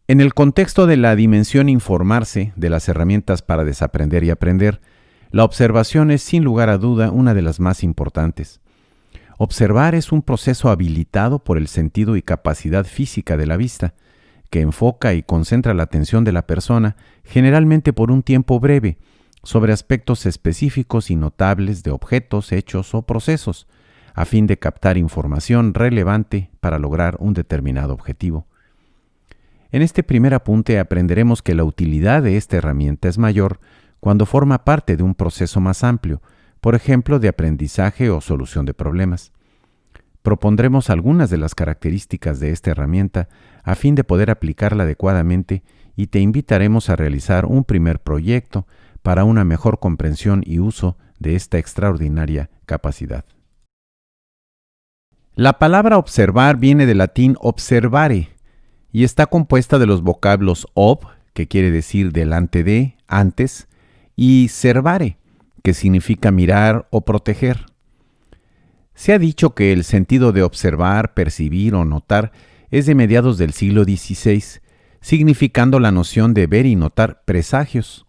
En el contexto de la dimensión informarse de las herramientas para desaprender y aprender, la observación es sin lugar a duda una de las más importantes. Observar es un proceso habilitado por el sentido y capacidad física de la vista, que enfoca y concentra la atención de la persona, generalmente por un tiempo breve, sobre aspectos específicos y notables de objetos, hechos o procesos, a fin de captar información relevante para lograr un determinado objetivo. En este primer apunte aprenderemos que la utilidad de esta herramienta es mayor cuando forma parte de un proceso más amplio, por ejemplo, de aprendizaje o solución de problemas. Propondremos algunas de las características de esta herramienta a fin de poder aplicarla adecuadamente y te invitaremos a realizar un primer proyecto para una mejor comprensión y uso de esta extraordinaria capacidad. La palabra observar viene del latín observare y está compuesta de los vocablos ob, que quiere decir delante de, antes, y servare, que significa mirar o proteger. Se ha dicho que el sentido de observar, percibir o notar es de mediados del siglo XVI, significando la noción de ver y notar presagios.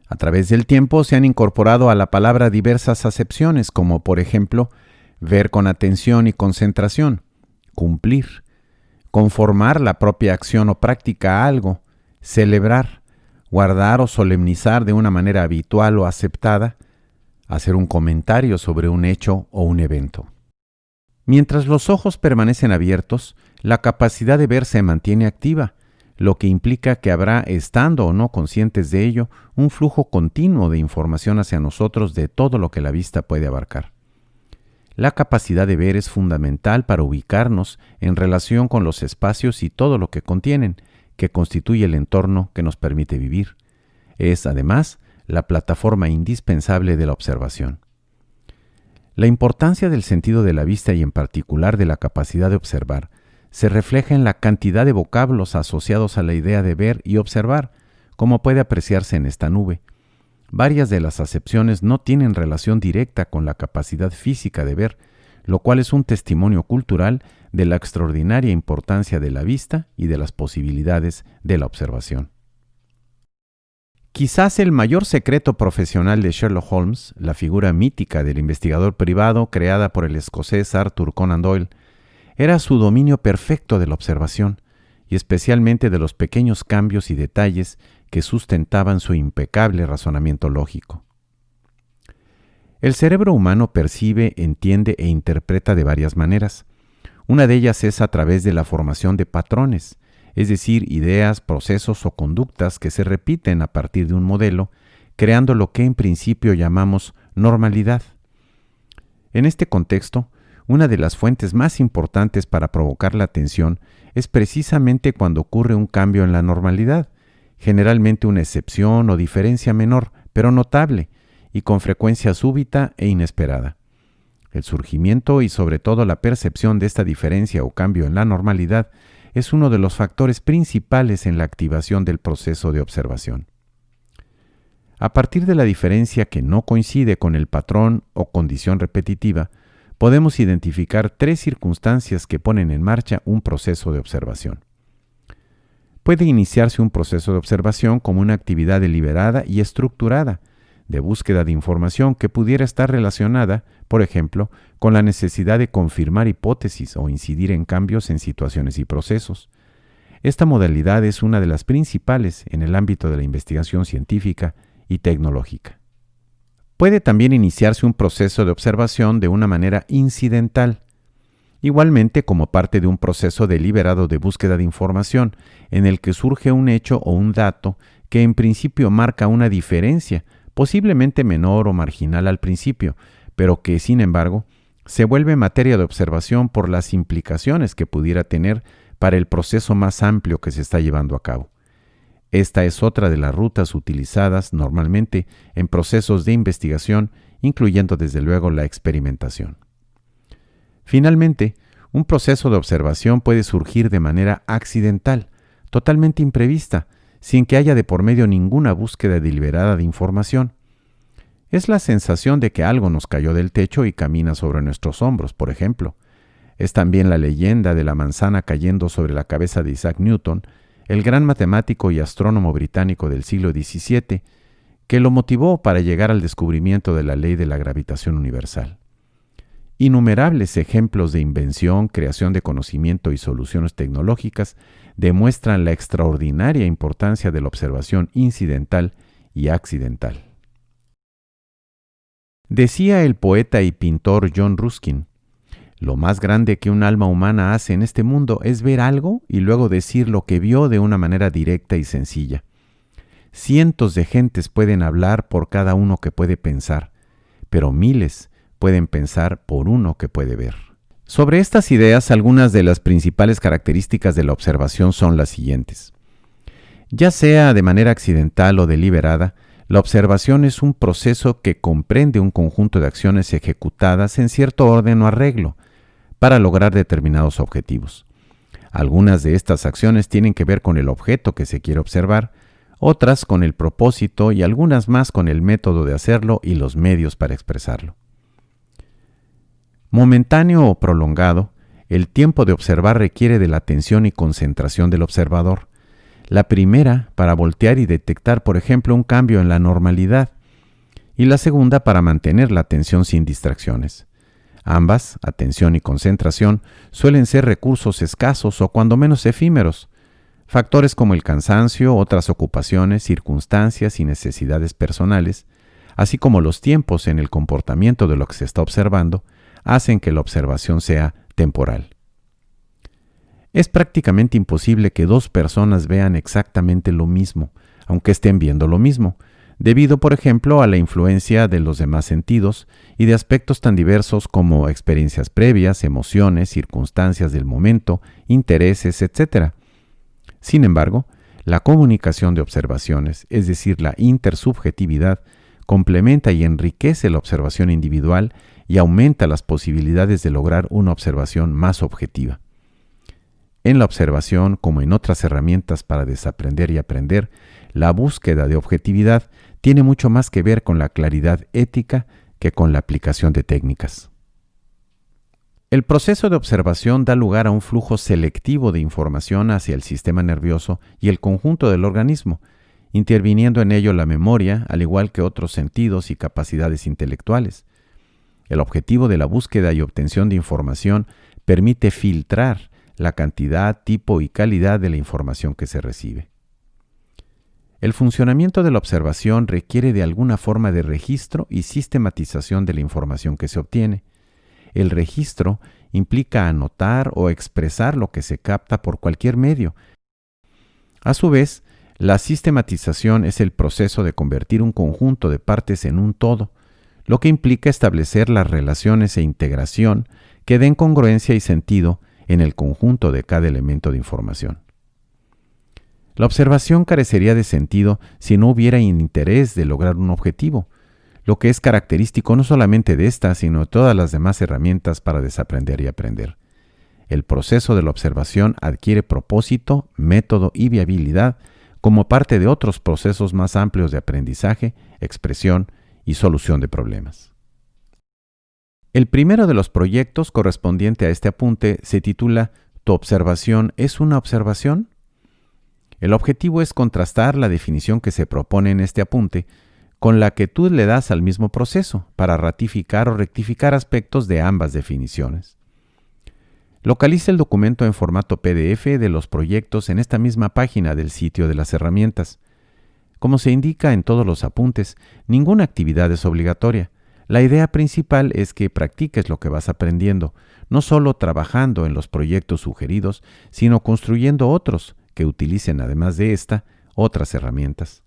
A través del tiempo se han incorporado a la palabra diversas acepciones, como por ejemplo, ver con atención y concentración, cumplir, conformar la propia acción o práctica a algo, celebrar, guardar o solemnizar de una manera habitual o aceptada, hacer un comentario sobre un hecho o un evento. Mientras los ojos permanecen abiertos, la capacidad de ver se mantiene activa, lo que implica que habrá, estando o no conscientes de ello, un flujo continuo de información hacia nosotros de todo lo que la vista puede abarcar. La capacidad de ver es fundamental para ubicarnos en relación con los espacios y todo lo que contienen, que constituye el entorno que nos permite vivir. Es, además, la plataforma indispensable de la observación. La importancia del sentido de la vista y en particular de la capacidad de observar se refleja en la cantidad de vocablos asociados a la idea de ver y observar, como puede apreciarse en esta nube. Varias de las acepciones no tienen relación directa con la capacidad física de ver, lo cual es un testimonio cultural de la extraordinaria importancia de la vista y de las posibilidades de la observación. Quizás el mayor secreto profesional de Sherlock Holmes, la figura mítica del investigador privado creada por el escocés Arthur Conan Doyle, era su dominio perfecto de la observación, y especialmente de los pequeños cambios y detalles que sustentaban su impecable razonamiento lógico. El cerebro humano percibe, entiende e interpreta de varias maneras. Una de ellas es a través de la formación de patrones, es decir, ideas, procesos o conductas que se repiten a partir de un modelo, creando lo que en principio llamamos normalidad. En este contexto, una de las fuentes más importantes para provocar la atención es precisamente cuando ocurre un cambio en la normalidad, generalmente una excepción o diferencia menor, pero notable, y con frecuencia súbita e inesperada. El surgimiento y sobre todo la percepción de esta diferencia o cambio en la normalidad es uno de los factores principales en la activación del proceso de observación. A partir de la diferencia que no coincide con el patrón o condición repetitiva, podemos identificar tres circunstancias que ponen en marcha un proceso de observación. Puede iniciarse un proceso de observación como una actividad deliberada y estructurada, de búsqueda de información que pudiera estar relacionada, por ejemplo, con la necesidad de confirmar hipótesis o incidir en cambios en situaciones y procesos. Esta modalidad es una de las principales en el ámbito de la investigación científica y tecnológica. Puede también iniciarse un proceso de observación de una manera incidental, igualmente como parte de un proceso deliberado de búsqueda de información en el que surge un hecho o un dato que en principio marca una diferencia, posiblemente menor o marginal al principio, pero que, sin embargo, se vuelve materia de observación por las implicaciones que pudiera tener para el proceso más amplio que se está llevando a cabo. Esta es otra de las rutas utilizadas normalmente en procesos de investigación, incluyendo desde luego la experimentación. Finalmente, un proceso de observación puede surgir de manera accidental, totalmente imprevista, sin que haya de por medio ninguna búsqueda deliberada de información. Es la sensación de que algo nos cayó del techo y camina sobre nuestros hombros, por ejemplo. Es también la leyenda de la manzana cayendo sobre la cabeza de Isaac Newton, el gran matemático y astrónomo británico del siglo XVII, que lo motivó para llegar al descubrimiento de la ley de la gravitación universal. Innumerables ejemplos de invención, creación de conocimiento y soluciones tecnológicas demuestran la extraordinaria importancia de la observación incidental y accidental. Decía el poeta y pintor John Ruskin: lo más grande que un alma humana hace en este mundo es ver algo y luego decir lo que vio de una manera directa y sencilla. Cientos de gentes pueden hablar por cada uno que puede pensar, pero miles pueden pensar por uno que puede ver. Sobre estas ideas, algunas de las principales características de la observación son las siguientes. Ya sea de manera accidental o deliberada, la observación es un proceso que comprende un conjunto de acciones ejecutadas en cierto orden o arreglo para lograr determinados objetivos. Algunas de estas acciones tienen que ver con el objeto que se quiere observar, otras con el propósito y algunas más con el método de hacerlo y los medios para expresarlo. Momentáneo o prolongado, el tiempo de observar requiere de la atención y concentración del observador. La primera para voltear y detectar, por ejemplo, un cambio en la normalidad, y la segunda para mantener la atención sin distracciones. Ambas, atención y concentración, suelen ser recursos escasos o cuando menos efímeros. Factores como el cansancio, otras ocupaciones, circunstancias y necesidades personales, así como los tiempos en el comportamiento de lo que se está observando, hacen que la observación sea temporal. Es prácticamente imposible que dos personas vean exactamente lo mismo, aunque estén viendo lo mismo, debido, por ejemplo, a la influencia de los demás sentidos y de aspectos tan diversos como experiencias previas, emociones, circunstancias del momento, intereses, etc. Sin embargo, la comunicación de observaciones, es decir, la intersubjetividad, complementa y enriquece la observación individual y aumenta las posibilidades de lograr una observación más objetiva. En la observación, como en otras herramientas para desaprender y aprender, la búsqueda de objetividad tiene mucho más que ver con la claridad ética que con la aplicación de técnicas. El proceso de observación da lugar a un flujo selectivo de información hacia el sistema nervioso y el conjunto del organismo, interviniendo en ello la memoria, al igual que otros sentidos y capacidades intelectuales. El objetivo de la búsqueda y obtención de información permite filtrar la cantidad, tipo y calidad de la información que se recibe. El funcionamiento de la observación requiere de alguna forma de registro y sistematización de la información que se obtiene. El registro implica anotar o expresar lo que se capta por cualquier medio. A su vez, la sistematización es el proceso de convertir un conjunto de partes en un todo, lo que implica establecer las relaciones e integración que den congruencia y sentido en el conjunto de cada elemento de información. La observación carecería de sentido si no hubiera interés de lograr un objetivo, lo que es característico no solamente de esta, sino de todas las demás herramientas para desaprender y aprender. El proceso de la observación adquiere propósito, método y viabilidad como parte de otros procesos más amplios de aprendizaje, expresión y solución de problemas. El primero de los proyectos correspondiente a este apunte se titula ¿Tu observación es una observación? El objetivo es contrastar la definición que se propone en este apunte con la que tú le das al mismo proceso para ratificar o rectificar aspectos de ambas definiciones. Localiza el documento en formato PDF de los proyectos en esta misma página del sitio de las herramientas. Como se indica en todos los apuntes, ninguna actividad es obligatoria. La idea principal es que practiques lo que vas aprendiendo, no solo trabajando en los proyectos sugeridos, sino construyendo otros que utilicen, además de esta, otras herramientas.